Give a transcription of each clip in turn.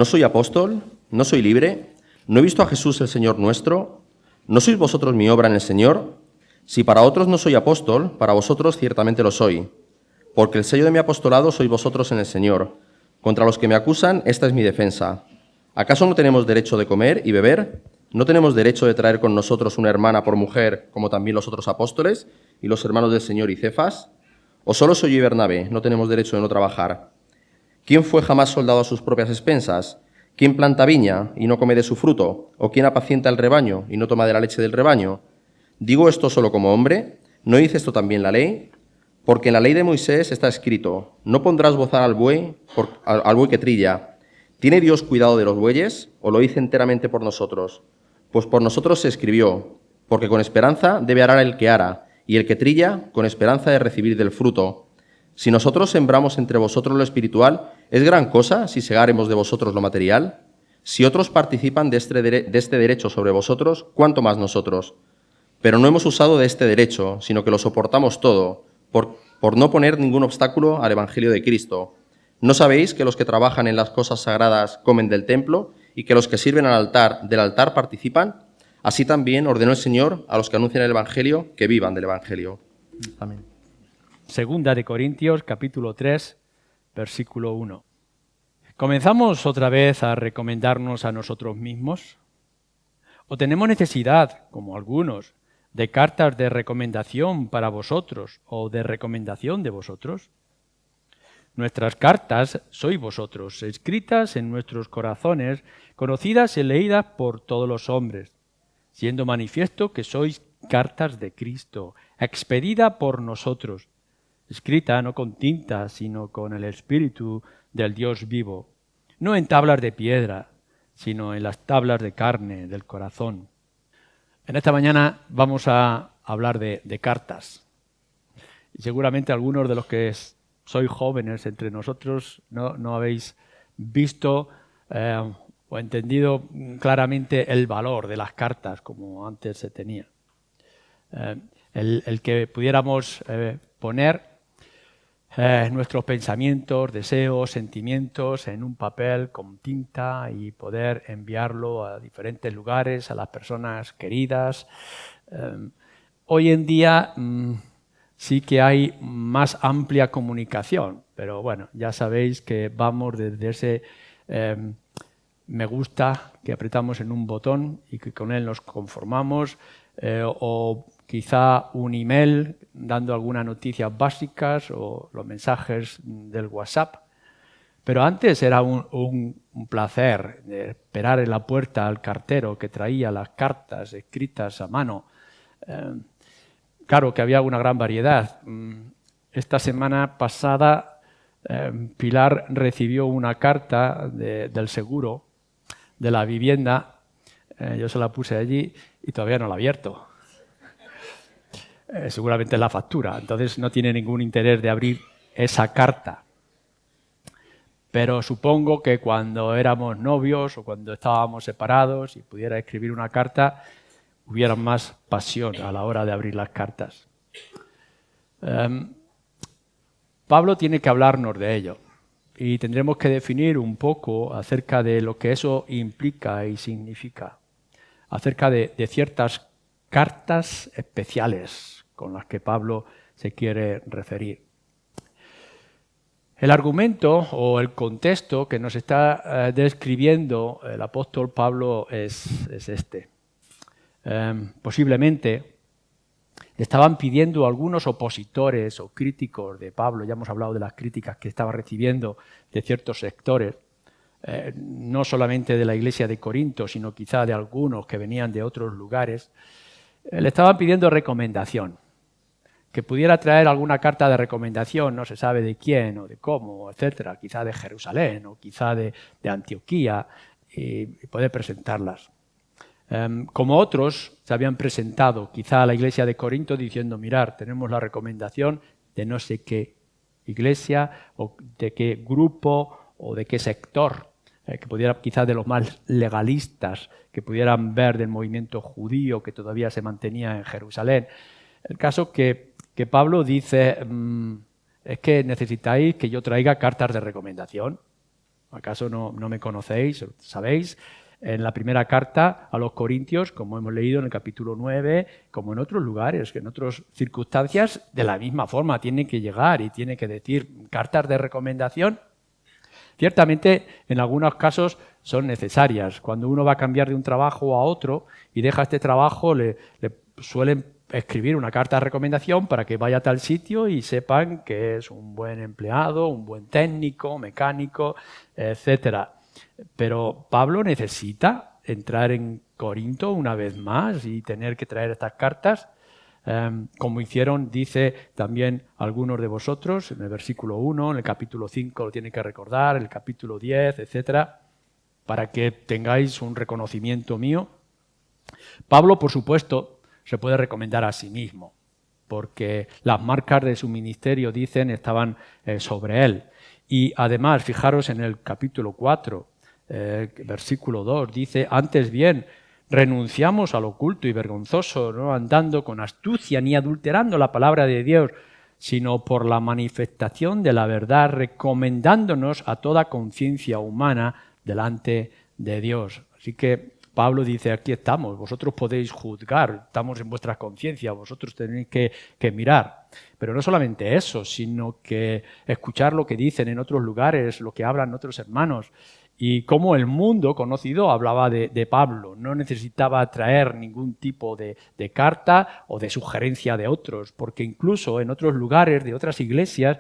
¿No soy apóstol? ¿No soy libre? ¿No he visto a Jesús el Señor nuestro? ¿No sois vosotros mi obra en el Señor? Si para otros no soy apóstol, para vosotros ciertamente lo soy, porque el sello de mi apostolado sois vosotros en el Señor. Contra los que me acusan, esta es mi defensa. ¿Acaso no tenemos derecho de comer y beber? ¿No tenemos derecho de traer con nosotros una hermana por mujer, como también los otros apóstoles y los hermanos del Señor y Cefas? ¿O solo soy yo y Bernabé? ¿No tenemos derecho de no trabajar? ¿Quién fue jamás soldado a sus propias expensas? ¿Quién planta viña y no come de su fruto? ¿O quién apacienta el rebaño y no toma de la leche del rebaño? ¿Digo esto solo como hombre? ¿No dice esto también la ley? Porque en la ley de Moisés está escrito: no pondrás bozar al buey que trilla. ¿Tiene Dios cuidado de los bueyes o lo hizo enteramente por nosotros? Pues por nosotros se escribió, porque con esperanza debe arar el que ara, y el que trilla con esperanza de recibir del fruto. Si nosotros sembramos entre vosotros lo espiritual, ¿es gran cosa si segaremos de vosotros lo material? Si otros participan de este derecho sobre vosotros, ¿cuánto más nosotros? Pero no hemos usado de este derecho, sino que lo soportamos todo, por no poner ningún obstáculo al Evangelio de Cristo. ¿No sabéis que los que trabajan en las cosas sagradas comen del templo y que los que sirven del altar participan? Así también ordenó el Señor a los que anuncian el Evangelio que vivan del Evangelio. Amén. Segunda de Corintios, capítulo 3, versículo 1. ¿Comenzamos otra vez a recomendarnos a nosotros mismos? ¿O tenemos necesidad, como algunos, de cartas de recomendación para vosotros o de recomendación de vosotros? Nuestras cartas sois vosotros, escritas en nuestros corazones, conocidas y leídas por todos los hombres, siendo manifiesto que sois cartas de Cristo, expedida por nosotros, escrita no con tinta, sino con el Espíritu del Dios vivo, no en tablas de piedra, sino en las tablas de carne del corazón. En esta mañana vamos a hablar de cartas. Y seguramente algunos de los que sois jóvenes entre nosotros no habéis visto o entendido claramente el valor de las cartas como antes se tenía. El que pudiéramos poner nuestros pensamientos, deseos, sentimientos en un papel con tinta y poder enviarlo a diferentes lugares, a las personas queridas. Hoy en día sí que hay más amplia comunicación, pero bueno, ya sabéis que vamos desde ese me gusta que apretamos en un botón y que con él nos conformamos, o quizá un email dando algunas noticias básicas o los mensajes del WhatsApp. Pero antes era un placer esperar en la puerta al cartero que traía las cartas escritas a mano. Claro que había una gran variedad. Esta semana pasada Pilar recibió una carta del seguro de la vivienda. Yo se la puse allí y todavía no la he abierto. Seguramente es la factura, entonces no tiene ningún interés de abrir esa carta. Pero supongo que cuando éramos novios o cuando estábamos separados y pudiera escribir una carta, hubiera más pasión a la hora de abrir las cartas. Pablo tiene que hablarnos de ello y tendremos que definir un poco acerca de lo que eso implica y significa, acerca de ciertas cartas especiales con las que Pablo se quiere referir. El argumento o el contexto que nos está describiendo el apóstol Pablo es este. Posiblemente le estaban pidiendo algunos opositores o críticos de Pablo, ya hemos hablado de las críticas que estaba recibiendo de ciertos sectores, no solamente de la iglesia de Corinto, sino quizá de algunos que venían de otros lugares, le estaban pidiendo recomendación, que pudiera traer alguna carta de recomendación, no se sabe de quién o de cómo, etcétera, quizá de Jerusalén o quizá de Antioquía, y poder presentarlas. Como otros se habían presentado quizá a la iglesia de Corinto diciendo: mirar, tenemos la recomendación de no sé qué iglesia o de qué grupo o de qué sector, que pudiera quizá de los más legalistas que pudieran ver del movimiento judío que todavía se mantenía en Jerusalén. El caso que Pablo dice, es que necesitáis que yo traiga cartas de recomendación. ¿Acaso no me conocéis? ¿Sabéis? En la primera carta a los Corintios, como hemos leído en el capítulo 9, como en otros lugares, que en otras circunstancias, de la misma forma tiene que llegar y tiene que decir cartas de recomendación. Ciertamente, en algunos casos son necesarias. Cuando uno va a cambiar de un trabajo a otro y deja este trabajo, le suelen escribir una carta de recomendación para que vaya a tal sitio y sepan que es un buen empleado, un buen técnico, mecánico, etcétera. Pero Pablo necesita entrar en Corinto una vez más y tener que traer estas cartas, como hicieron, dice también algunos de vosotros, en el versículo 1, en el capítulo 5 lo tiene que recordar, en el capítulo 10, etcétera, para que tengáis un reconocimiento mío. Pablo, por supuesto, se puede recomendar a sí mismo, porque las marcas de su ministerio, dicen, estaban sobre él. Y además, fijaros en el capítulo 4, versículo 2, dice, antes bien, renunciamos al oculto y vergonzoso, no andando con astucia ni adulterando la palabra de Dios, sino por la manifestación de la verdad, recomendándonos a toda conciencia humana delante de Dios. Así que Pablo dice, aquí estamos, vosotros podéis juzgar, estamos en vuestra conciencia, vosotros tenéis que mirar. Pero no solamente eso, sino que escuchar lo que dicen en otros lugares, lo que hablan otros hermanos, y cómo el mundo conocido hablaba de Pablo. No necesitaba traer ningún tipo de carta o de sugerencia de otros, porque incluso en otros lugares de otras iglesias,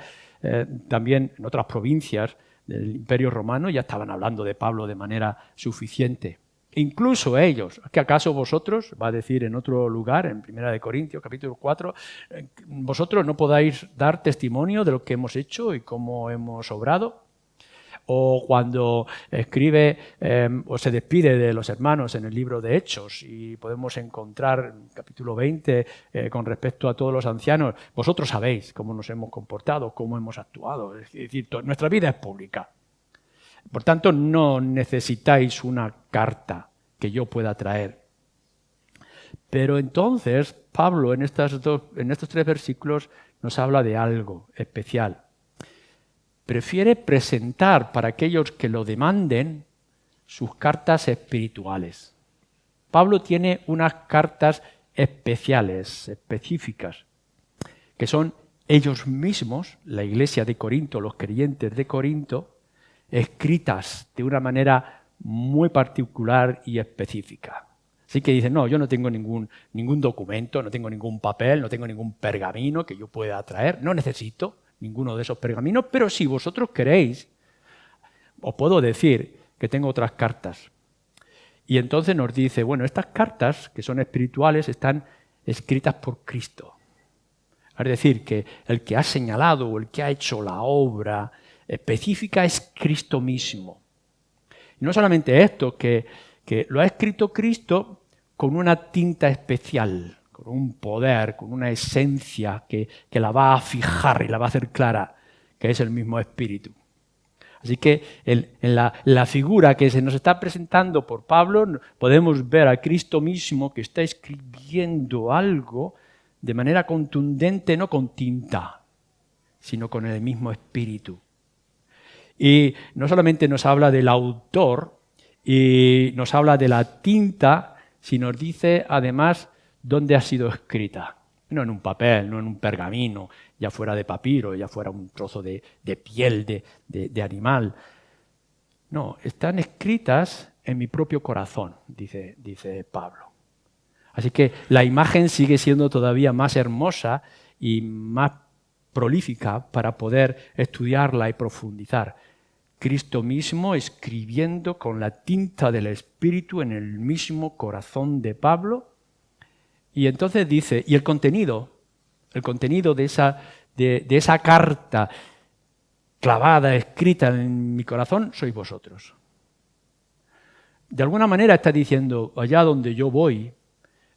también en otras provincias del Imperio Romano, ya estaban hablando de Pablo de manera suficiente. Incluso ellos, ¿que acaso vosotros, va a decir en otro lugar, en 1 Corintios capítulo 4, vosotros no podáis dar testimonio de lo que hemos hecho y cómo hemos obrado? O cuando escribe o se despide de los hermanos en el libro de Hechos y podemos encontrar en capítulo 20 con respecto a todos los ancianos, vosotros sabéis cómo nos hemos comportado, cómo hemos actuado, es decir, nuestra vida es pública. Por tanto, no necesitáis una carta que yo pueda traer. Pero entonces, Pablo en estos 3 versículos nos habla de algo especial. Prefiere presentar para aquellos que lo demanden sus cartas espirituales. Pablo tiene unas cartas especiales, específicas, que son ellos mismos, la iglesia de Corinto, los creyentes de Corinto, escritas de una manera muy particular y específica. Así que dicen, no, yo no tengo ningún documento, no tengo ningún papel, no tengo ningún pergamino que yo pueda traer, no necesito ninguno de esos pergaminos, pero si vosotros queréis, os puedo decir que tengo otras cartas. Y entonces nos dice, bueno, estas cartas, que son espirituales, están escritas por Cristo. Es decir, que el que ha señalado o el que ha hecho la obra específica es Cristo mismo. Y no solamente esto, que lo ha escrito Cristo con una tinta especial, con un poder, con una esencia que la va a fijar y la va a hacer clara, que es el mismo Espíritu. Así que en la figura que se nos está presentando por Pablo podemos ver a Cristo mismo que está escribiendo algo de manera contundente, no con tinta, sino con el mismo Espíritu. Y no solamente nos habla del autor y nos habla de la tinta, sino nos dice además dónde ha sido escrita. No en un papel, no en un pergamino, ya fuera de papiro, ya fuera un trozo de piel de animal. No, están escritas en mi propio corazón, dice Pablo. Así que la imagen sigue siendo todavía más hermosa y más prolífica para poder estudiarla y profundizar. Cristo mismo escribiendo con la tinta del Espíritu en el mismo corazón de Pablo. Y entonces dice, y el contenido de esa carta clavada, escrita en mi corazón, sois vosotros. De alguna manera está diciendo, allá donde yo voy,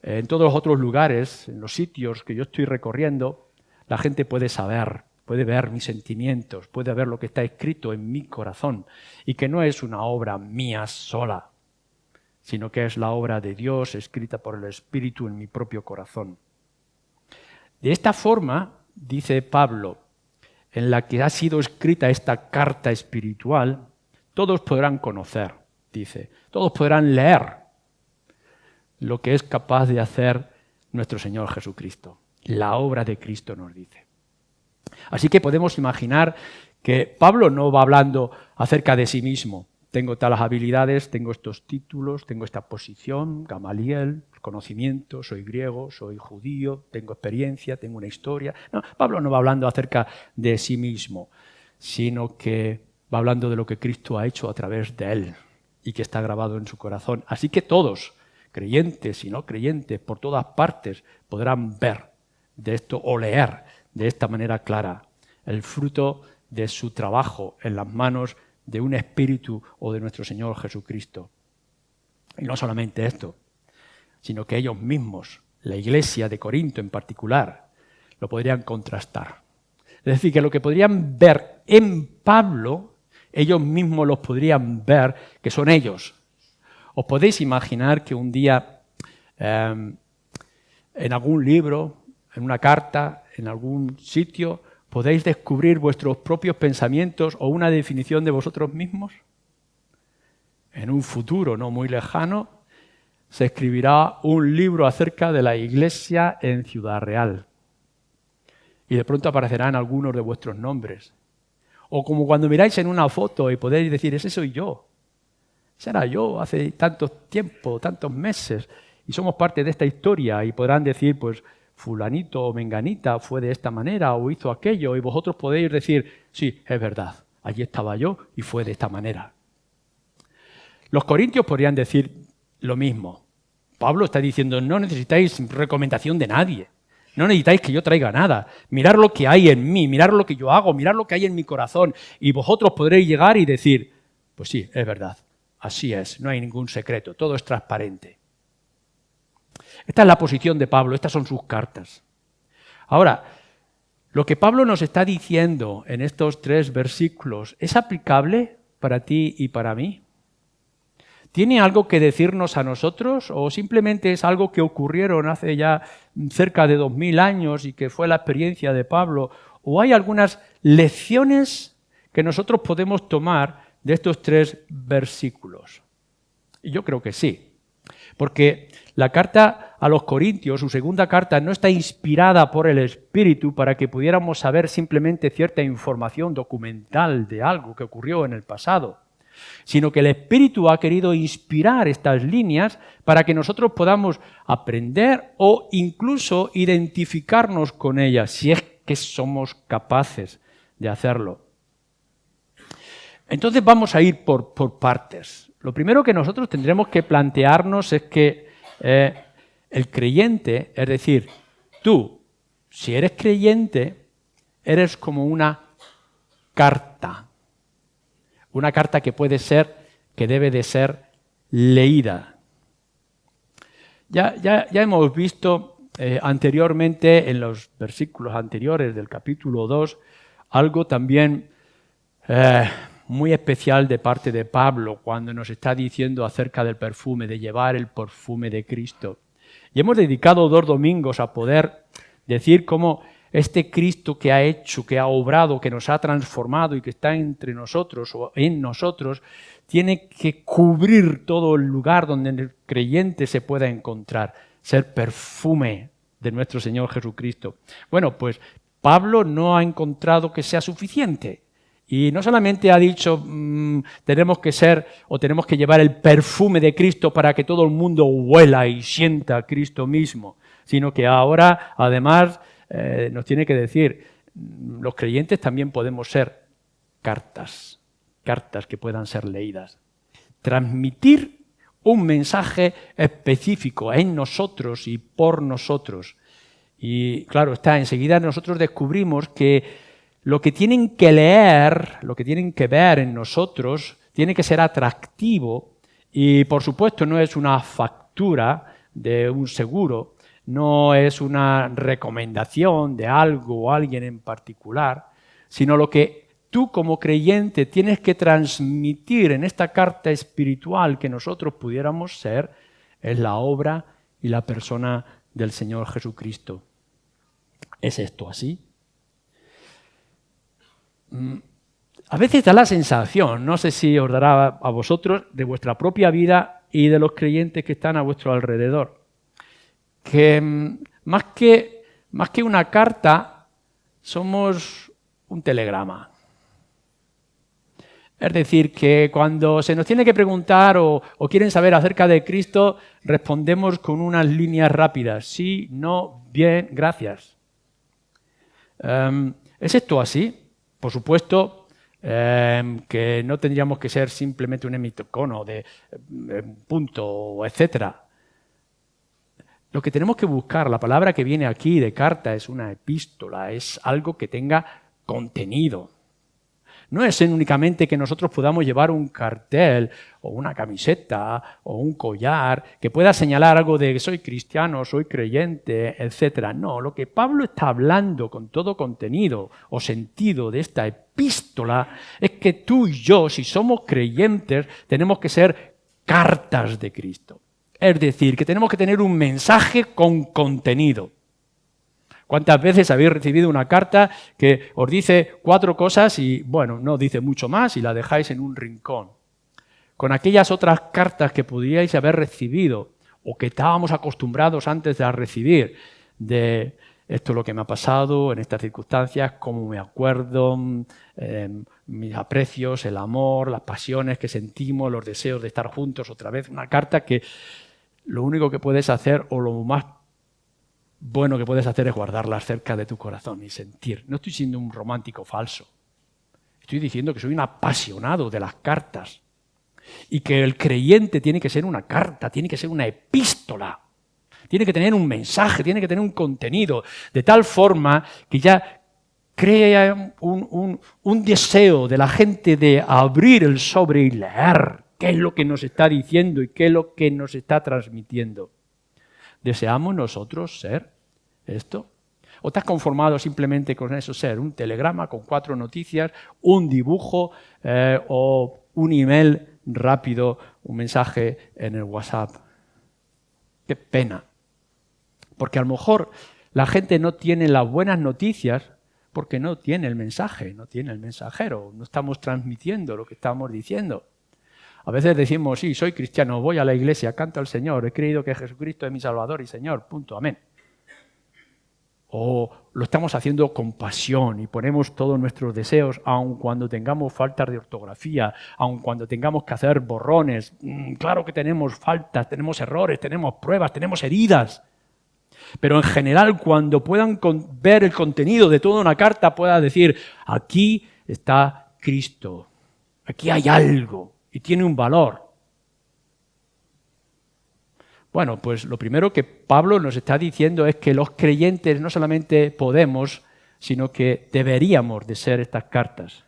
en todos los otros lugares, en los sitios que yo estoy recorriendo, la gente puede saber, puede ver mis sentimientos, puede ver lo que está escrito en mi corazón y que no es una obra mía sola, sino que es la obra de Dios escrita por el Espíritu en mi propio corazón. De esta forma, dice Pablo, en la que ha sido escrita esta carta espiritual, todos podrán conocer, dice, todos podrán leer lo que es capaz de hacer nuestro Señor Jesucristo. La obra de Cristo nos dice. Así que podemos imaginar que Pablo no va hablando acerca de sí mismo. Tengo tales habilidades, tengo estos títulos, tengo esta posición, Gamaliel, conocimiento, soy griego, soy judío, tengo experiencia, tengo una historia. No, Pablo no va hablando acerca de sí mismo, sino que va hablando de lo que Cristo ha hecho a través de él y que está grabado en su corazón. Así que todos, creyentes y no creyentes, por todas partes, podrán ver de esto o leer de esta manera clara el fruto de su trabajo en las manos de un espíritu o de nuestro Señor Jesucristo. Y no solamente esto, sino que ellos mismos, la iglesia de Corinto en particular, lo podrían contrastar. Es decir, que lo que podrían ver en Pablo, ellos mismos los podrían ver que son ellos. ¿Os podéis imaginar que un día en algún libro, en una carta, en algún sitio, podéis descubrir vuestros propios pensamientos o una definición de vosotros mismos? En un futuro no muy lejano se escribirá un libro acerca de la iglesia en Ciudad Real. Y de pronto aparecerán algunos de vuestros nombres. O como cuando miráis en una foto y podéis decir, ese soy yo. Ese era yo hace tanto tiempo, tantos meses. Y somos parte de esta historia y podrán decir, pues, fulanito o menganita fue de esta manera o hizo aquello, y vosotros podéis decir, sí, es verdad, allí estaba yo y fue de esta manera. Los corintios podrían decir lo mismo. Pablo está diciendo, no necesitáis recomendación de nadie, no necesitáis que yo traiga nada, mirad lo que hay en mí, mirad lo que yo hago, mirad lo que hay en mi corazón, y vosotros podréis llegar y decir, pues sí, es verdad, así es, no hay ningún secreto, todo es transparente. Esta es la posición de Pablo, estas son sus cartas. Ahora, lo que Pablo nos está diciendo en estos 3 versículos, ¿es aplicable para ti y para mí? ¿Tiene algo que decirnos a nosotros o simplemente es algo que ocurrieron hace ya cerca de 2000 años y que fue la experiencia de Pablo? ¿O hay algunas lecciones que nosotros podemos tomar de estos 3 versículos? Y yo creo que sí. Porque la carta a los Corintios, su segunda carta, no está inspirada por el Espíritu para que pudiéramos saber simplemente cierta información documental de algo que ocurrió en el pasado, sino que el Espíritu ha querido inspirar estas líneas para que nosotros podamos aprender o incluso identificarnos con ellas, si es que somos capaces de hacerlo. Entonces vamos a ir por partes. Lo primero que nosotros tendremos que plantearnos es que el creyente, es decir, tú, si eres creyente, eres como una carta que puede ser, que debe de ser leída. Ya hemos visto anteriormente, en los versículos anteriores del capítulo 2, algo también muy especial de parte de Pablo cuando nos está diciendo acerca del perfume, de llevar el perfume de Cristo. Y hemos dedicado 2 domingos a poder decir cómo este Cristo que ha hecho, que ha obrado, que nos ha transformado y que está entre nosotros o en nosotros, tiene que cubrir todo el lugar donde el creyente se pueda encontrar, ser perfume de nuestro Señor Jesucristo. Bueno, pues Pablo no ha encontrado que sea suficiente. Y no solamente ha dicho tenemos que ser o tenemos que llevar el perfume de Cristo para que todo el mundo huela y sienta a Cristo mismo, sino que ahora además nos tiene que decir los creyentes también podemos ser cartas que puedan ser leídas. Transmitir un mensaje específico en nosotros y por nosotros. Y claro, enseguida nosotros descubrimos que lo que tienen que leer, lo que tienen que ver en nosotros, tiene que ser atractivo y, por supuesto, no es una factura de un seguro, no es una recomendación de algo o alguien en particular, sino lo que tú como creyente tienes que transmitir en esta carta espiritual que nosotros pudiéramos ser, es la obra y la persona del Señor Jesucristo. ¿Es esto así? A veces da la sensación, no sé si os dará a vosotros, de vuestra propia vida y de los creyentes que están a vuestro alrededor, que más que una carta, somos un telegrama. Es decir, que cuando se nos tiene que preguntar o quieren saber acerca de Cristo, respondemos con unas líneas rápidas. Sí, no, bien, gracias. ¿Es esto así? Por supuesto que no tendríamos que ser simplemente un emoticono de punto, etcétera. Lo que tenemos que buscar, la palabra que viene aquí de carta es una epístola, es algo que tenga contenido. No es únicamente que nosotros podamos llevar un cartel o una camiseta o un collar que pueda señalar algo de que soy cristiano, soy creyente, etc. No, lo que Pablo está hablando con todo contenido o sentido de esta epístola es que tú y yo, si somos creyentes, tenemos que ser cartas de Cristo. Es decir, que tenemos que tener un mensaje con contenido. ¿Cuántas veces habéis recibido una carta que os dice 4 cosas y, bueno, no dice mucho más y la dejáis en un rincón? Con aquellas otras cartas que podríais haber recibido o que estábamos acostumbrados antes de recibir, de esto es lo que me ha pasado en estas circunstancias, cómo me acuerdo, mis aprecios, el amor, las pasiones que sentimos, los deseos de estar juntos otra vez. Una carta que lo único que puedes hacer o lo más bueno que puedes hacer es guardarla cerca de tu corazón y sentir. No estoy siendo un romántico falso. Estoy diciendo que soy un apasionado de las cartas y que el creyente tiene que ser una carta, tiene que ser una epístola, tiene que tener un mensaje, tiene que tener un contenido, de tal forma que ya crea un deseo de la gente de abrir el sobre y leer qué es lo que nos está diciendo y qué es lo que nos está transmitiendo. ¿Deseamos nosotros ser esto? ¿O estás conformado simplemente con eso, ser un telegrama con 4 noticias, un dibujo o un email rápido, un mensaje en el WhatsApp? ¡Qué pena! Porque a lo mejor la gente no tiene las buenas noticias porque no tiene el mensaje, no tiene el mensajero, no estamos transmitiendo lo que estamos diciendo. A veces decimos, sí, soy cristiano, voy a la iglesia, canto al Señor, he creído que Jesucristo es mi Salvador y Señor, punto, amén. O lo estamos haciendo con pasión y ponemos todos nuestros deseos, aun cuando tengamos faltas de ortografía, aun cuando tengamos que hacer borrones. Claro que tenemos faltas, tenemos errores, tenemos pruebas, tenemos heridas. Pero en general, cuando puedan ver el contenido de toda una carta, pueda decir, aquí está Cristo, aquí hay algo. Y tiene un valor. Bueno, pues lo primero que Pablo nos está diciendo es que los creyentes no solamente podemos, sino que deberíamos de ser estas cartas.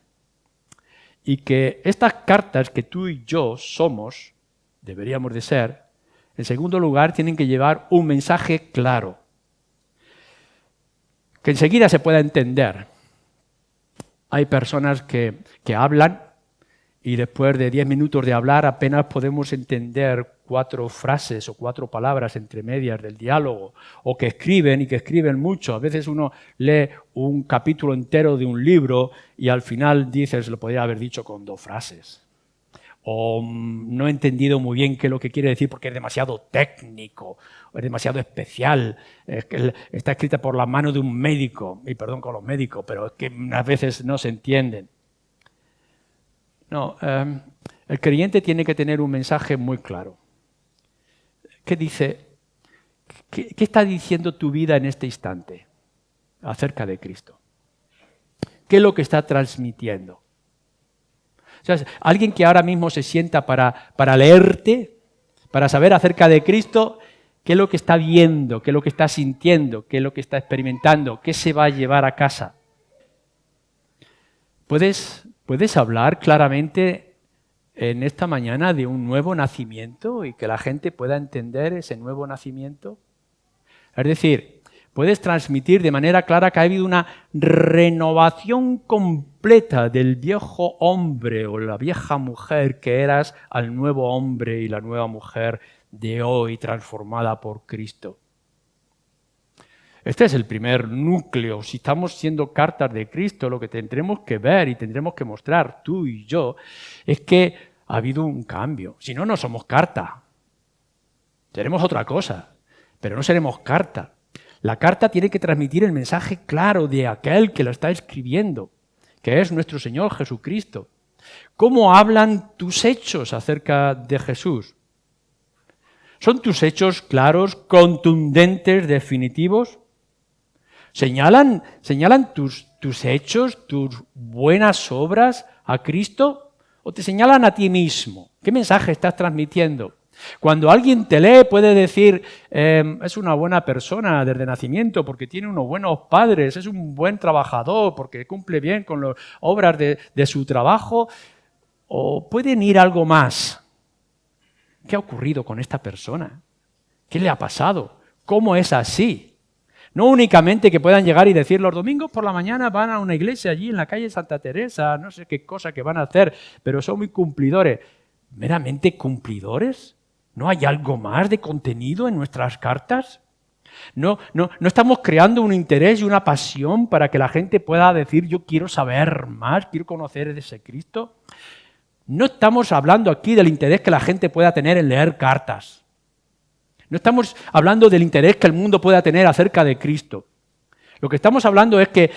Y que estas cartas que tú y yo somos, deberíamos de ser, en segundo lugar, tienen que llevar un mensaje claro, que enseguida se pueda entender. Hay personas que hablan y después de 10 minutos de hablar apenas podemos entender 4 frases o 4 palabras entre medias del diálogo, o que escriben y que escriben mucho. A veces uno lee un capítulo entero de un libro y al final dices, lo podría haber dicho con 2 frases. O no he entendido muy bien qué es lo que quiere decir porque es demasiado técnico, es demasiado especial, es que está escrita por la mano de un médico, y perdón con los médicos, pero es que a veces no se entienden. No, el creyente tiene que tener un mensaje muy claro. ¿Qué dice? ¿Qué está diciendo tu vida en este instante acerca de Cristo? ¿Qué es lo que está transmitiendo? O sea, alguien que ahora mismo se sienta para leerte, para saber acerca de Cristo, ¿qué es lo que está viendo? ¿Qué es lo que está sintiendo? ¿Qué es lo que está experimentando? ¿Qué se va a llevar a casa? ¿Puedes hablar claramente en esta mañana de un nuevo nacimiento y que la gente pueda entender ese nuevo nacimiento? Es decir, puedes transmitir de manera clara que ha habido una renovación completa del viejo hombre o la vieja mujer que eras al nuevo hombre y la nueva mujer de hoy transformada por Cristo. Este es el primer núcleo. Si estamos siendo cartas de Cristo, lo que tendremos que ver y tendremos que mostrar tú y yo es que ha habido un cambio. Si no, no somos carta. Seremos otra cosa, pero no seremos carta. La carta tiene que transmitir el mensaje claro de aquel que la está escribiendo, que es nuestro Señor Jesucristo. ¿Cómo hablan tus hechos acerca de Jesús? ¿Son tus hechos claros, contundentes, definitivos? ¿Señalan tus hechos, tus buenas obras a Cristo? ¿O te señalan a ti mismo? ¿Qué mensaje estás transmitiendo? Cuando alguien te lee puede decir, es una buena persona desde nacimiento porque tiene unos buenos padres, es un buen trabajador porque cumple bien con las obras de su trabajo. O pueden ir algo más. ¿Qué ha ocurrido con esta persona? ¿Qué le ha pasado? ¿Cómo es así? No únicamente que puedan llegar y decir los domingos por la mañana van a una iglesia allí en la calle Santa Teresa, no sé qué cosa que van a hacer, pero son muy cumplidores. ¿Meramente cumplidores? ¿No hay algo más de contenido en nuestras cartas? No estamos creando un interés y una pasión para que la gente pueda decir yo quiero saber más, quiero conocer de ese Cristo. No estamos hablando aquí del interés que la gente pueda tener en leer cartas. No estamos hablando del interés que el mundo pueda tener acerca de Cristo. Lo que estamos hablando es que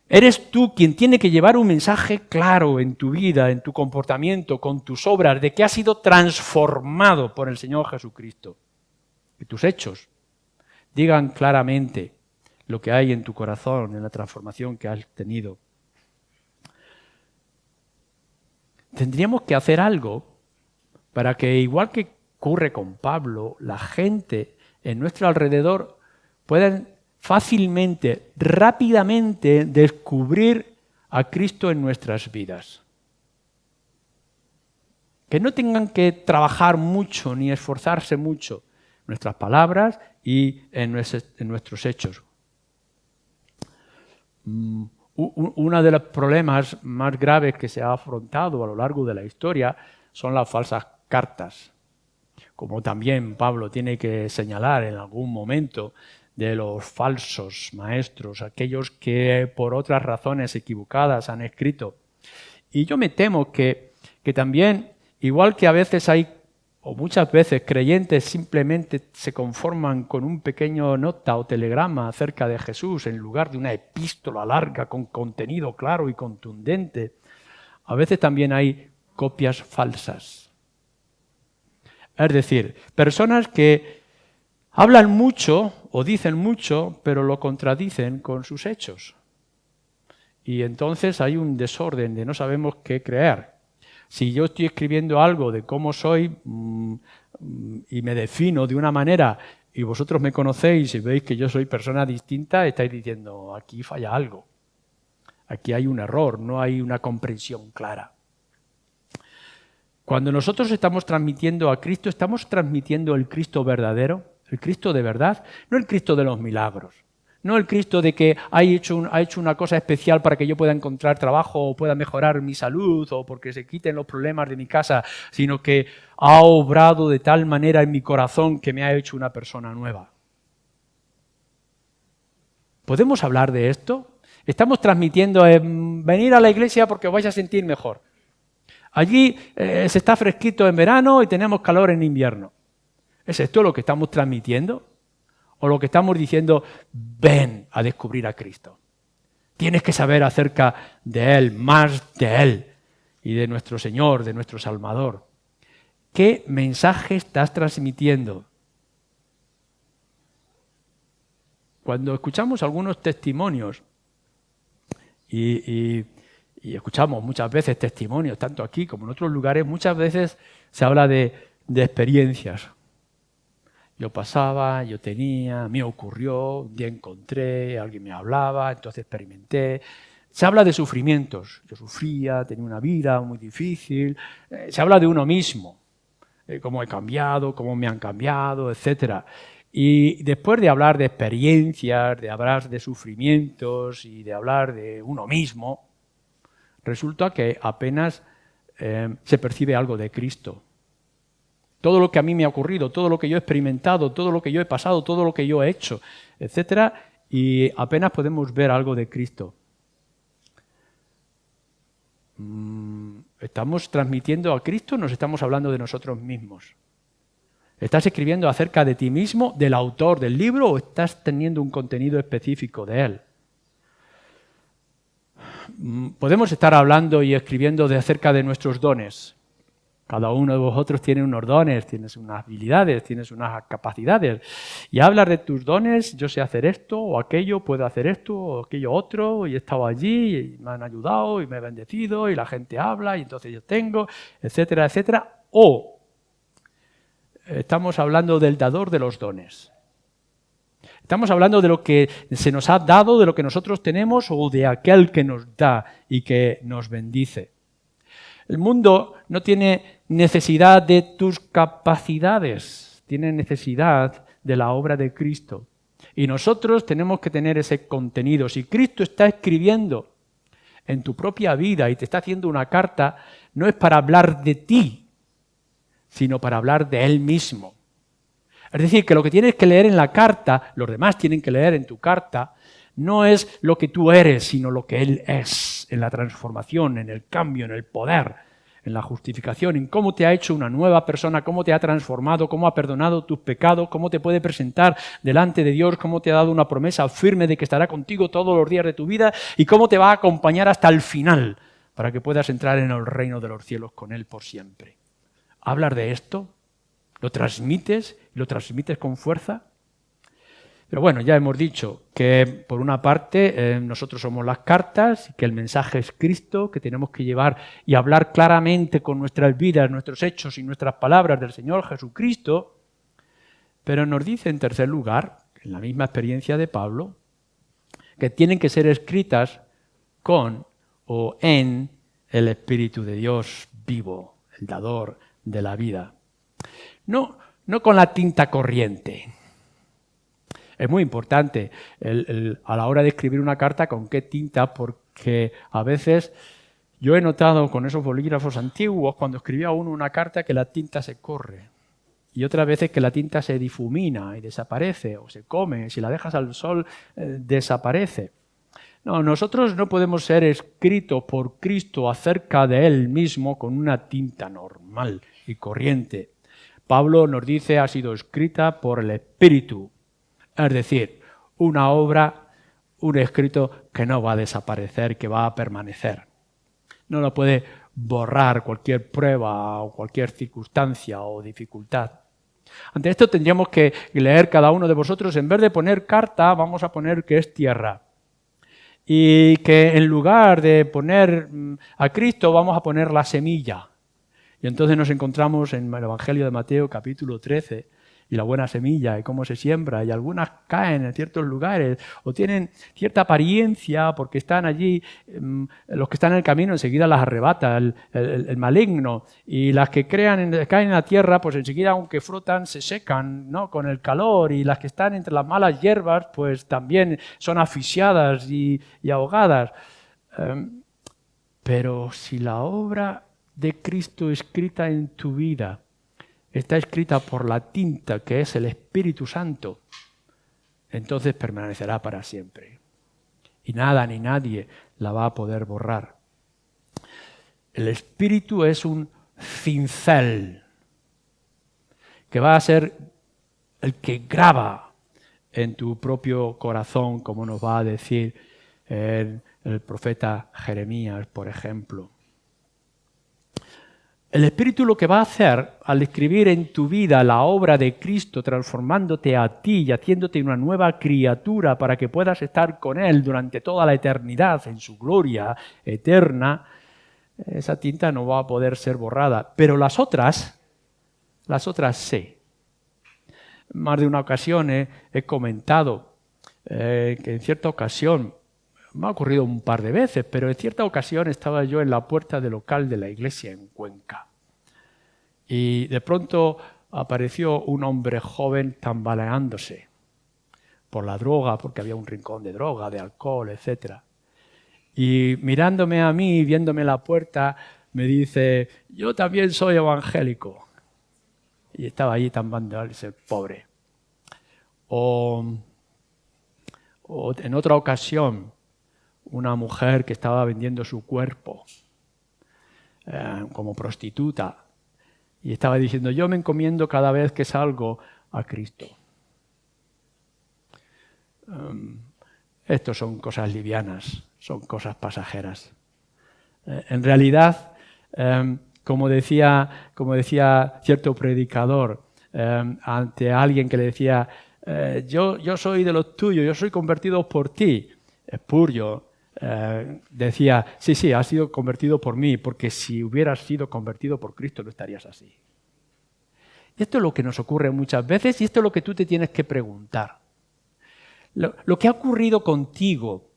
eres tú quien tiene que llevar un mensaje claro en tu vida, en tu comportamiento, con tus obras, de que has sido transformado por el Señor Jesucristo. Que tus hechos digan claramente lo que hay en tu corazón, en la transformación que has tenido. Tendríamos que hacer algo para que, igual que ocurre con Pablo, la gente en nuestro alrededor puedan fácilmente, rápidamente descubrir a Cristo en nuestras vidas. Que no tengan que trabajar mucho ni esforzarse mucho en nuestras palabras y en nuestros hechos. Uno de los problemas más graves que se ha afrontado a lo largo de la historia son las falsas cartas. Como también Pablo tiene que señalar en algún momento de los falsos maestros, aquellos que por otras razones equivocadas han escrito. Y yo me temo que también, igual que a veces hay, o muchas veces creyentes simplemente se conforman con un pequeño nota o telegrama acerca de Jesús en lugar de una epístola larga con contenido claro y contundente, a veces también hay copias falsas. Es decir, personas que hablan mucho o dicen mucho, pero lo contradicen con sus hechos. Y entonces hay un desorden de no sabemos qué creer. Si yo estoy escribiendo algo de cómo soy y me defino de una manera y vosotros me conocéis y veis que yo soy persona distinta, estáis diciendo, aquí falla algo. Aquí hay un error, no hay una comprensión clara. Cuando nosotros estamos transmitiendo a Cristo, estamos transmitiendo el Cristo verdadero, el Cristo de verdad, no el Cristo de los milagros, no el Cristo de que ha hecho una cosa especial para que yo pueda encontrar trabajo o pueda mejorar mi salud o porque se quiten los problemas de mi casa, sino que ha obrado de tal manera en mi corazón que me ha hecho una persona nueva. ¿Podemos hablar de esto? Estamos transmitiendo venir a la iglesia porque os vais a sentir mejor. Allí se está fresquito en verano y tenemos calor en invierno. ¿Es esto lo que estamos transmitiendo? ¿O lo que estamos diciendo, ven a descubrir a Cristo? Tienes que saber acerca de Él, más de Él y de nuestro Señor, de nuestro Salvador. ¿Qué mensaje estás transmitiendo? Cuando escuchamos algunos testimonios y escuchamos muchas veces testimonios, tanto aquí como en otros lugares, muchas veces se habla de experiencias. Yo pasaba, yo tenía, me ocurrió, un día encontré, alguien me hablaba, entonces experimenté. Se habla de sufrimientos. Yo sufría, tenía una vida muy difícil. Se habla de uno mismo, cómo he cambiado, cómo me han cambiado, etc. Y después de hablar de experiencias, de hablar de sufrimientos y de hablar de uno mismo, resulta que apenas se percibe algo de Cristo. Todo lo que a mí me ha ocurrido, todo lo que yo he experimentado, todo lo que yo he pasado, todo lo que yo he hecho, etcétera, y apenas podemos ver algo de Cristo. ¿Estamos transmitiendo a Cristo o nos estamos hablando de nosotros mismos? ¿Estás escribiendo acerca de ti mismo, del autor del libro, o estás teniendo un contenido específico de él? Podemos estar hablando y escribiendo acerca de nuestros dones. Cada uno de vosotros tiene unos dones, tienes unas habilidades, tienes unas capacidades. Y hablas de tus dones, yo sé hacer esto o aquello, puedo hacer esto o aquello otro, y he estado allí y me han ayudado y me he bendecido y la gente habla y entonces yo tengo, etcétera, etcétera. O estamos hablando del dador de los dones. Estamos hablando de lo que se nos ha dado, de lo que nosotros tenemos o de aquel que nos da y que nos bendice. El mundo no tiene necesidad de tus capacidades, tiene necesidad de la obra de Cristo. Y nosotros tenemos que tener ese contenido. Si Cristo está escribiendo en tu propia vida y te está haciendo una carta, no es para hablar de ti, sino para hablar de Él mismo. Es decir, que lo que tienes que leer en la carta, los demás tienen que leer en tu carta, no es lo que tú eres, sino lo que Él es, en la transformación, en el cambio, en el poder, en la justificación, en cómo te ha hecho una nueva persona, cómo te ha transformado, cómo ha perdonado tus pecados, cómo te puede presentar delante de Dios, cómo te ha dado una promesa firme de que estará contigo todos los días de tu vida y cómo te va a acompañar hasta el final para que puedas entrar en el reino de los cielos con Él por siempre. ¿Hablas de esto? ¿Lo transmites? ¿Y lo transmites con fuerza? Pero bueno, ya hemos dicho que por una parte nosotros somos las cartas, que el mensaje es Cristo, que tenemos que llevar y hablar claramente con nuestras vidas, nuestros hechos y nuestras palabras del Señor Jesucristo. Pero nos dice en tercer lugar, en la misma experiencia de Pablo, que tienen que ser escritas con o en el Espíritu de Dios vivo, el dador de la vida. No con la tinta corriente. Es muy importante a la hora de escribir una carta con qué tinta, porque a veces yo he notado con esos bolígrafos antiguos, cuando escribía uno una carta, que la tinta se corre. Y otras veces que la tinta se difumina y desaparece, o se come, si la dejas al sol, desaparece. No, nosotros no podemos ser escritos por Cristo acerca de Él mismo con una tinta normal y corriente. Pablo nos dice, ha sido escrita por el Espíritu. Es decir, una obra, un escrito que no va a desaparecer, que va a permanecer. No lo puede borrar cualquier prueba o cualquier circunstancia o dificultad. Ante esto tendríamos que leer cada uno de vosotros, en vez de poner carta, vamos a poner que es tierra. Y que en lugar de poner a Cristo, vamos a poner la semilla. Y entonces nos encontramos en el Evangelio de Mateo, capítulo 13, y la buena semilla, y cómo se siembra, y algunas caen en ciertos lugares, o tienen cierta apariencia, porque están allí, los que están en el camino enseguida las arrebata el maligno, y las que caen en la tierra, pues enseguida, aunque frotan, se secan, ¿no?, con el calor, y las que están entre las malas hierbas, pues también son asfixiadas y ahogadas. Pero si la obra de Cristo escrita en tu vida está escrita por la tinta que es el Espíritu Santo, entonces permanecerá para siempre. Y nada ni nadie la va a poder borrar. El Espíritu es un cincel que va a ser el que graba en tu propio corazón, como nos va a decir el profeta Jeremías, por ejemplo. El Espíritu lo que va a hacer al escribir en tu vida la obra de Cristo, transformándote a ti y haciéndote una nueva criatura para que puedas estar con Él durante toda la eternidad en su gloria eterna, esa tinta no va a poder ser borrada. Pero las otras sí. Más de una ocasión he comentado que en cierta ocasión, me ha ocurrido un par de veces, pero en cierta ocasión estaba yo en la puerta del local de la iglesia en Cuenca. Y de pronto apareció un hombre joven tambaleándose por la droga, porque había un rincón de droga, de alcohol, etc. Y mirándome a mí, viéndome en la puerta, me dice, yo también soy evangélico. Y estaba allí tambaleándose, pobre. O O en otra ocasión, una mujer que estaba vendiendo su cuerpo como prostituta y estaba diciendo, yo me encomiendo cada vez que salgo a Cristo. Estos son cosas livianas, son cosas pasajeras. En realidad, como decía cierto predicador ante alguien que le decía, yo soy de los tuyos, yo soy convertido por ti. Spurgeon decía, sí, has sido convertido por mí, porque si hubieras sido convertido por Cristo no estarías así. Y esto es lo que nos ocurre muchas veces y esto es lo que tú te tienes que preguntar. Lo que ha ocurrido contigo,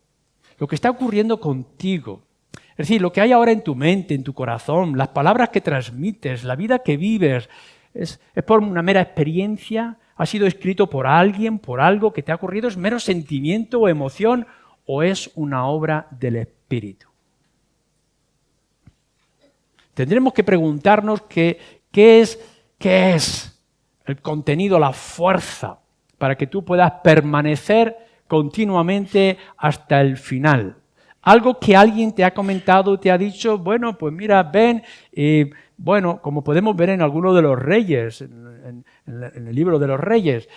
lo que está ocurriendo contigo, es decir, lo que hay ahora en tu mente, en tu corazón, las palabras que transmites, la vida que vives, ¿es por una mera experiencia? ¿Ha sido escrito por alguien, por algo que te ha ocurrido? ¿Es mero sentimiento o emoción o es una obra del Espíritu? Tendremos que preguntarnos qué es el contenido, la fuerza, para que tú puedas permanecer continuamente hasta el final. Algo que alguien te ha comentado, te ha dicho, bueno, pues mira, ven, bueno, como podemos ver en algunos de los reyes, en el libro de los reyes,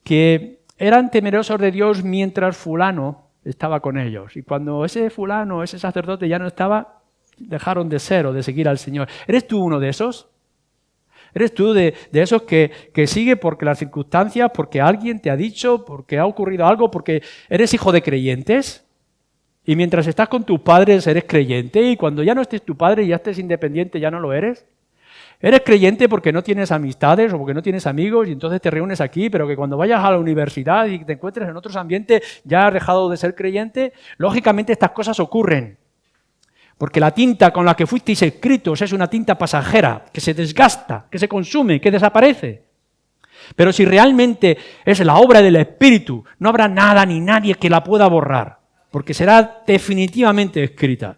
que eran temerosos de Dios mientras fulano estaba con ellos. Y cuando ese fulano, ese sacerdote ya no estaba, dejaron de ser o de seguir al Señor. ¿Eres tú uno de esos? ¿Eres tú de esos que sigue porque las circunstancias, porque alguien te ha dicho, porque ha ocurrido algo, porque eres hijo de creyentes? Y mientras estás con tus padres eres creyente y cuando ya no estés tu padre y ya estés independiente ya no lo eres. Eres creyente porque no tienes amistades o porque no tienes amigos y entonces te reúnes aquí, pero que cuando vayas a la universidad y te encuentres en otros ambientes ya has dejado de ser creyente. Lógicamente estas cosas ocurren. Porque la tinta con la que fuisteis escritos es una tinta pasajera, que se desgasta, que se consume, que desaparece. Pero si realmente es la obra del Espíritu, no habrá nada ni nadie que la pueda borrar, porque será definitivamente escrita.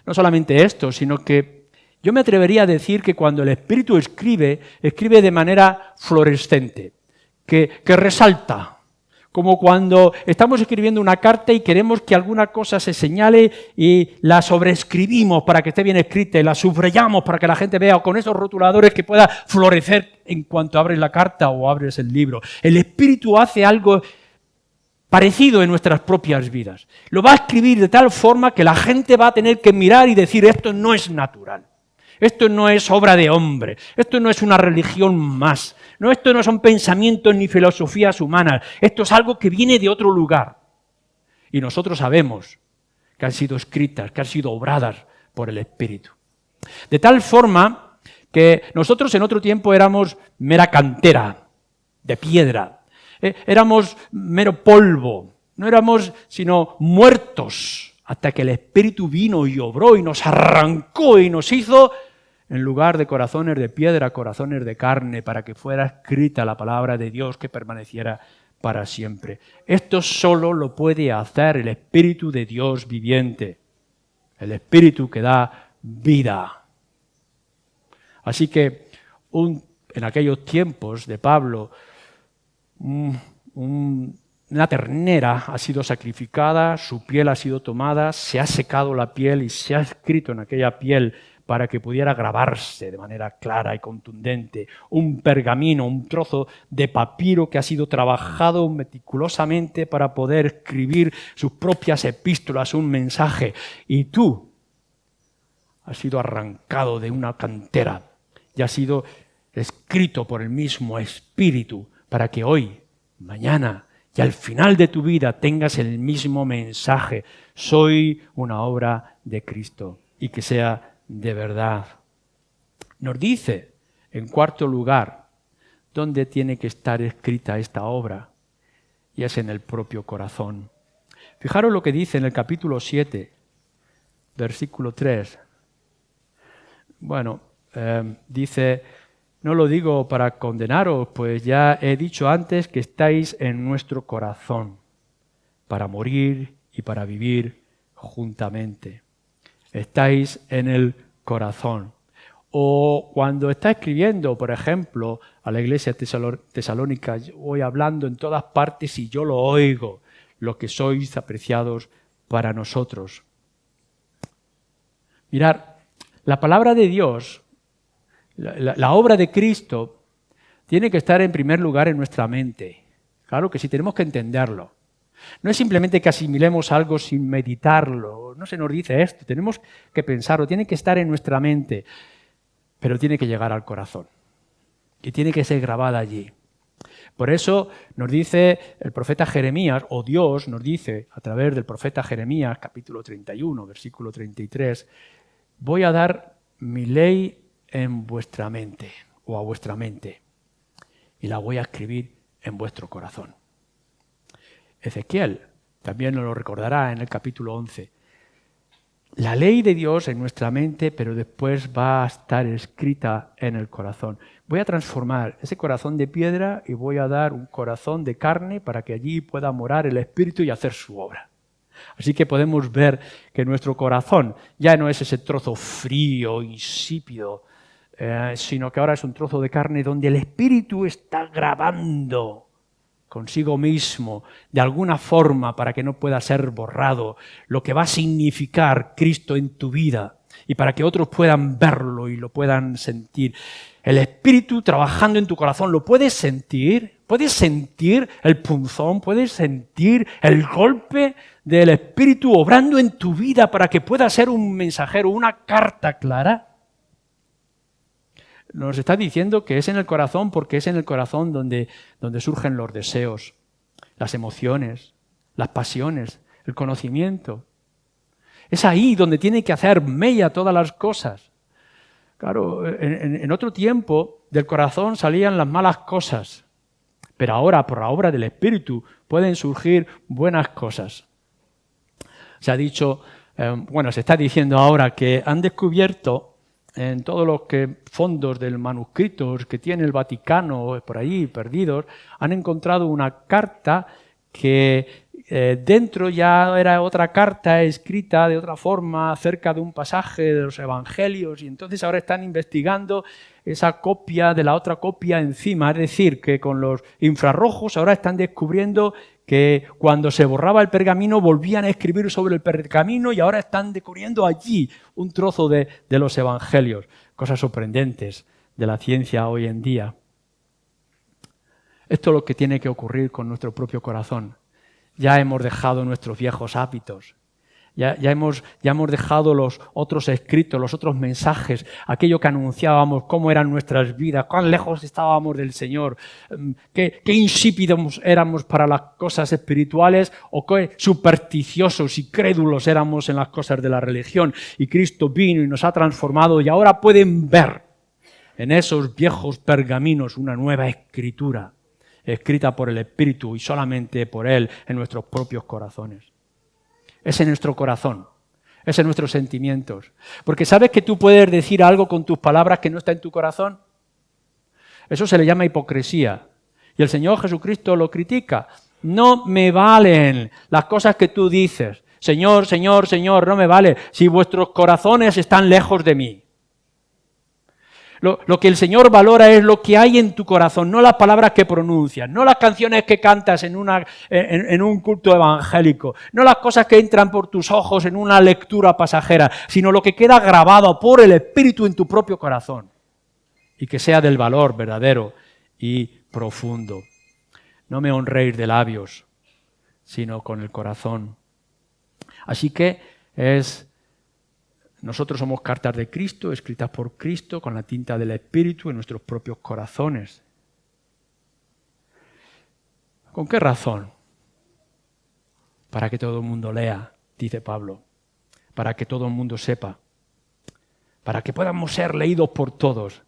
No solamente esto, sino que yo me atrevería a decir que cuando el Espíritu escribe de manera fluorescente, que resalta. Como cuando estamos escribiendo una carta y queremos que alguna cosa se señale y la sobreescribimos para que esté bien escrita y la subrayamos para que la gente vea, o con esos rotuladores que pueda florecer en cuanto abres la carta o abres el libro. El Espíritu hace algo parecido en nuestras propias vidas. Lo va a escribir de tal forma que la gente va a tener que mirar y decir, esto no es natural. Esto no es obra de hombre, esto no es una religión más, esto no son pensamientos ni filosofías humanas, esto es algo que viene de otro lugar. Y nosotros sabemos que han sido escritas, que han sido obradas por el Espíritu. De tal forma que nosotros en otro tiempo éramos mera cantera de piedra, éramos mero polvo, no éramos sino muertos, hasta que el Espíritu vino y obró y nos arrancó y nos hizo, en lugar de corazones de piedra, corazones de carne, para que fuera escrita la palabra de Dios que permaneciera para siempre. Esto solo lo puede hacer el Espíritu de Dios viviente, el Espíritu que da vida. Así que en aquellos tiempos de Pablo, una ternera ha sido sacrificada, su piel ha sido tomada, se ha secado la piel y se ha escrito en aquella piel para que pudiera grabarse de manera clara y contundente un pergamino, un trozo de papiro que ha sido trabajado meticulosamente para poder escribir sus propias epístolas, un mensaje. Y tú has sido arrancado de una cantera y has sido escrito por el mismo Espíritu para que hoy, mañana y al final de tu vida tengas el mismo mensaje. Soy una obra de Cristo y que sea de verdad. Nos dice, en cuarto lugar, dónde tiene que estar escrita esta obra, y es en el propio corazón. Fijaros lo que dice en el capítulo 7, versículo 3. Bueno, dice, no lo digo para condenaros, pues ya he dicho antes que estáis en nuestro corazón, para morir y para vivir juntamente. Estáis en el corazón. O cuando está escribiendo, por ejemplo, a la iglesia tesalónica, voy hablando en todas partes y yo lo oigo. lo que sois apreciados para nosotros. Mirad, la palabra de Dios, la obra de Cristo, tiene que estar en primer lugar en nuestra mente. Claro que sí, tenemos que entenderlo. No es simplemente que asimilemos algo sin meditarlo, no se nos dice esto, tenemos que pensarlo, tiene que estar en nuestra mente, pero tiene que llegar al corazón y tiene que ser grabada allí. Por eso nos dice el profeta Jeremías, o Dios nos dice a través del profeta Jeremías, capítulo 31, versículo 33, voy a dar mi ley en vuestra mente, o a vuestra mente, y la voy a escribir en vuestro corazón. Ezequiel también nos lo recordará en el capítulo 11. La ley de Dios en nuestra mente, pero después va a estar escrita en el corazón. Voy a transformar ese corazón de piedra y voy a dar un corazón de carne para que allí pueda morar el Espíritu y hacer su obra. Así que podemos ver que nuestro corazón ya no es ese trozo frío, insípido, sino que ahora es un trozo de carne donde el Espíritu está grabando consigo mismo, de alguna forma, para que no pueda ser borrado, lo que va a significar Cristo en tu vida y para que otros puedan verlo y lo puedan sentir. El Espíritu trabajando en tu corazón, ¿lo puedes sentir? ¿Puedes sentir el punzón? ¿Puedes sentir el golpe del Espíritu obrando en tu vida para que pueda ser un mensajero, una carta clara? Nos está diciendo que es en el corazón porque es en el corazón donde surgen los deseos, las emociones, las pasiones, el conocimiento. Es ahí donde tiene que hacer mella todas las cosas. Claro, en otro tiempo del corazón salían las malas cosas, pero ahora por la obra del Espíritu pueden surgir buenas cosas. Se ha dicho, se está diciendo ahora que han descubierto en todos los fondos de manuscritos que tiene el Vaticano por ahí perdidos, han encontrado una carta que dentro ya era otra carta escrita de otra forma acerca de un pasaje de los evangelios, y entonces ahora están investigando esa copia de la otra copia encima. Es decir, que con los infrarrojos ahora están descubriendo que cuando se borraba el pergamino volvían a escribir sobre el pergamino y ahora están descubriendo allí un trozo de los evangelios. Cosas sorprendentes de la ciencia hoy en día. Esto es lo que tiene que ocurrir con nuestro propio corazón. Ya hemos dejado nuestros viejos hábitos. Ya hemos dejado los otros escritos, los otros mensajes, aquello que anunciábamos, cómo eran nuestras vidas, cuán lejos estábamos del Señor, qué insípidos éramos para las cosas espirituales o qué supersticiosos y crédulos éramos en las cosas de la religión. Y Cristo vino y nos ha transformado y ahora pueden ver en esos viejos pergaminos una nueva escritura, escrita por el Espíritu y solamente por Él en nuestros propios corazones. Es en nuestro corazón, es en nuestros sentimientos. Porque ¿sabes que tú puedes decir algo con tus palabras que no está en tu corazón? Eso se le llama hipocresía. Y el Señor Jesucristo lo critica. No me valen las cosas que tú dices. Señor, Señor, Señor, no me vale si vuestros corazones están lejos de mí. Lo que el Señor valora es lo que hay en tu corazón, no las palabras que pronuncias, no las canciones que cantas en un culto evangélico, no las cosas que entran por tus ojos en una lectura pasajera, sino lo que queda grabado por el Espíritu en tu propio corazón y que sea del valor verdadero y profundo. No me honréis de labios, sino con el corazón. Así que nosotros somos cartas de Cristo, escritas por Cristo, con la tinta del Espíritu en nuestros propios corazones. ¿Con qué razón? Para que todo el mundo lea, dice Pablo, para que todo el mundo sepa, para que podamos ser leídos por todos.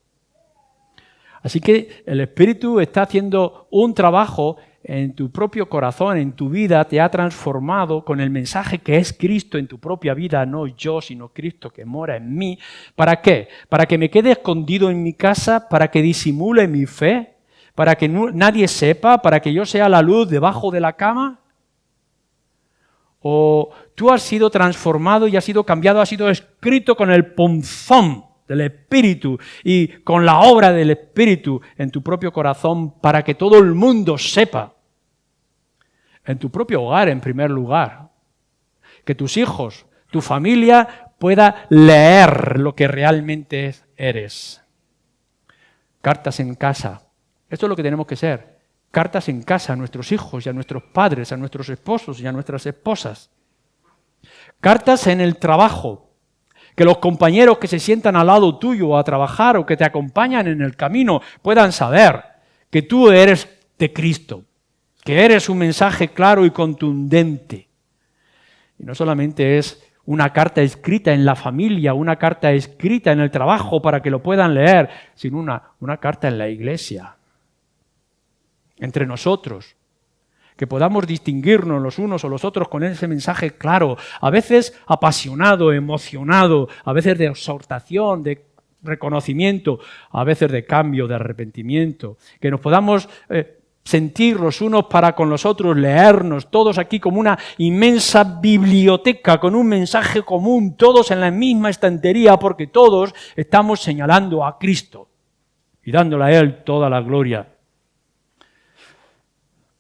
Así que el Espíritu está haciendo un trabajo en tu propio corazón, en tu vida, te ha transformado con el mensaje que es Cristo en tu propia vida, no yo, sino Cristo que mora en mí. ¿Para qué? ¿Para que me quede escondido en mi casa? ¿Para que disimule mi fe? ¿Para que nadie sepa? ¿Para que yo sea la luz debajo de la cama? ¿O tú has sido transformado y has sido cambiado, has sido escrito con el punzón del Espíritu y con la obra del Espíritu en tu propio corazón para que todo el mundo sepa? en tu propio hogar en primer lugar. Que tus hijos, tu familia pueda leer lo que realmente eres. Cartas en casa. Esto es lo que tenemos que ser. Cartas en casa a nuestros hijos y a nuestros padres, a nuestros esposos y a nuestras esposas. Cartas en el trabajo. Que los compañeros que se sientan al lado tuyo a trabajar o que te acompañan en el camino puedan saber que tú eres de Cristo, que eres un mensaje claro y contundente. Y no solamente es una carta escrita en la familia, una carta escrita en el trabajo para que lo puedan leer, sino una carta en la iglesia, entre nosotros. Que podamos distinguirnos los unos o los otros con ese mensaje claro, a veces apasionado, emocionado, a veces de exhortación, de reconocimiento, a veces de cambio, de arrepentimiento. Que nos podamos sentir los unos para con los otros, leernos, todos aquí como una inmensa biblioteca, con un mensaje común, todos en la misma estantería, porque todos estamos señalando a Cristo y dándole a Él toda la gloria.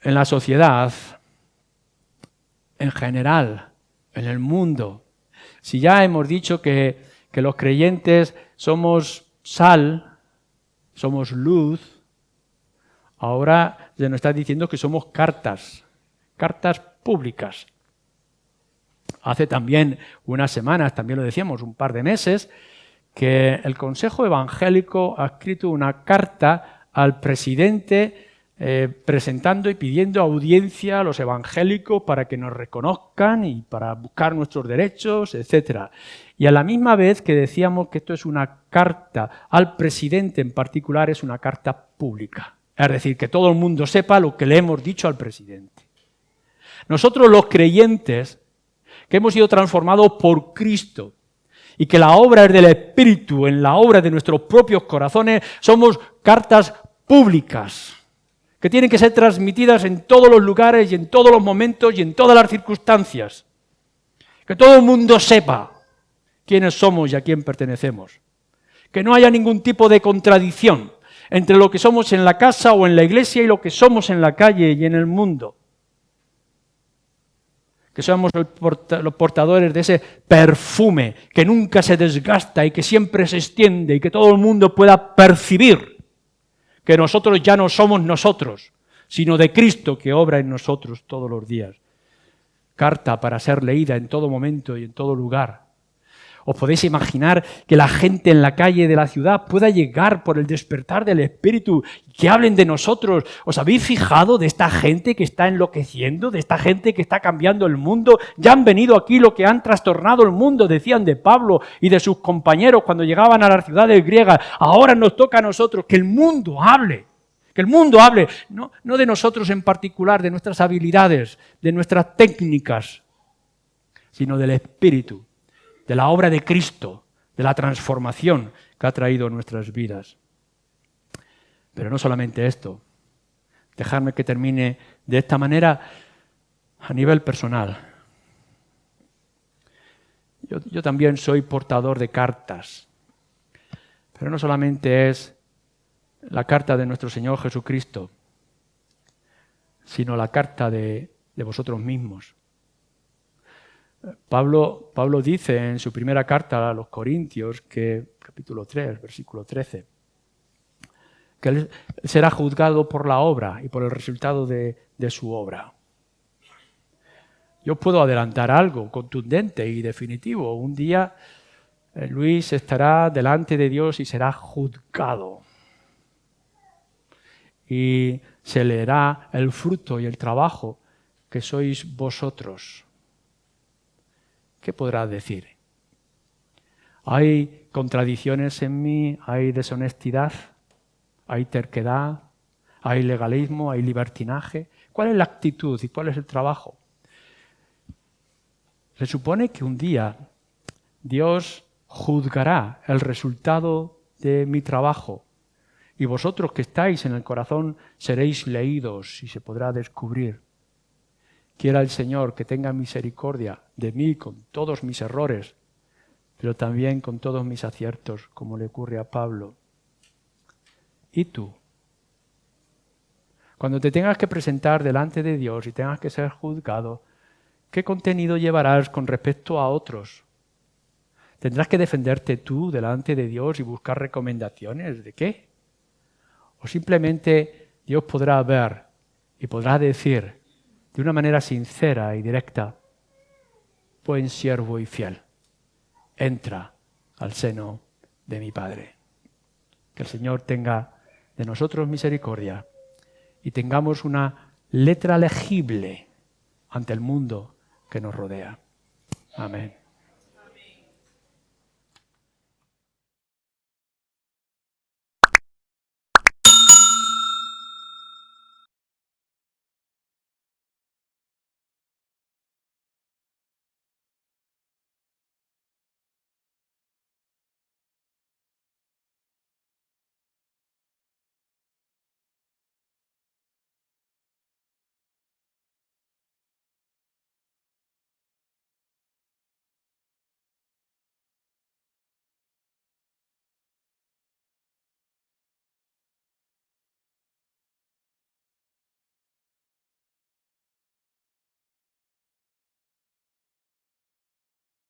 En la sociedad, en general, en el mundo, si ya hemos dicho que los creyentes somos sal, somos luz, ahora se nos está diciendo que somos cartas públicas. Hace también unas semanas, también lo decíamos, un par de meses, que el Consejo Evangélico ha escrito una carta al presidente presentando y pidiendo audiencia a los evangélicos para que nos reconozcan y para buscar nuestros derechos, etc. Y a la misma vez que decíamos que esto es una carta al presidente en particular, es una carta pública. Es decir, que todo el mundo sepa lo que le hemos dicho al presidente. Nosotros los creyentes, que hemos sido transformados por Cristo y que la obra es del Espíritu en la obra de nuestros propios corazones, somos cartas públicas que tienen que ser transmitidas en todos los lugares y en todos los momentos y en todas las circunstancias. Que todo el mundo sepa quiénes somos y a quién pertenecemos. Que no haya ningún tipo de contradicción entre lo que somos en la casa o en la iglesia y lo que somos en la calle y en el mundo. Que somos los portadores de ese perfume que nunca se desgasta y que siempre se extiende y que todo el mundo pueda percibir que nosotros ya no somos nosotros, sino de Cristo que obra en nosotros todos los días. Carta para ser leída en todo momento y en todo lugar. ¿Os podéis imaginar que la gente en la calle de la ciudad pueda llegar por el despertar del Espíritu y que hablen de nosotros? ¿Os habéis fijado de esta gente que está enloqueciendo, de esta gente que está cambiando el mundo? Ya han venido aquí lo que han trastornado el mundo, decían de Pablo y de sus compañeros cuando llegaban a las ciudades griegas. Ahora nos toca a nosotros que el mundo hable. Que el mundo hable, no de nosotros en particular, de nuestras habilidades, de nuestras técnicas, sino del Espíritu, de la obra de Cristo, de la transformación que ha traído a nuestras vidas. Pero no solamente esto. Dejadme que termine de esta manera a nivel personal. Yo también soy portador de cartas. Pero no solamente es la carta de nuestro Señor Jesucristo, sino la carta de vosotros mismos. Pablo dice en su primera carta a los Corintios, capítulo 3, versículo 13, que él será juzgado por la obra y por el resultado de su obra. Yo puedo adelantar algo contundente y definitivo. Un día Luis estará delante de Dios y será juzgado. Y se leerá el fruto y el trabajo que sois vosotros. ¿Qué podrá decir? ¿Hay contradicciones en mí? ¿Hay deshonestidad? ¿Hay terquedad? ¿Hay legalismo? ¿Hay libertinaje? ¿Cuál es la actitud y cuál es el trabajo? Se supone que un día Dios juzgará el resultado de mi trabajo y vosotros que estáis en el corazón seréis leídos y se podrá descubrir. Quiera el Señor que tenga misericordia de mí con todos mis errores, pero también con todos mis aciertos, como le ocurre a Pablo. ¿Y tú? Cuando te tengas que presentar delante de Dios y tengas que ser juzgado, ¿qué contenido llevarás con respecto a otros? ¿Tendrás que defenderte tú delante de Dios y buscar recomendaciones? ¿De qué? ¿O simplemente Dios podrá ver y podrá decir de una manera sincera y directa: buen siervo y fiel, entra al seno de mi Padre? Que el Señor tenga de nosotros misericordia y tengamos una letra legible ante el mundo que nos rodea. Amén.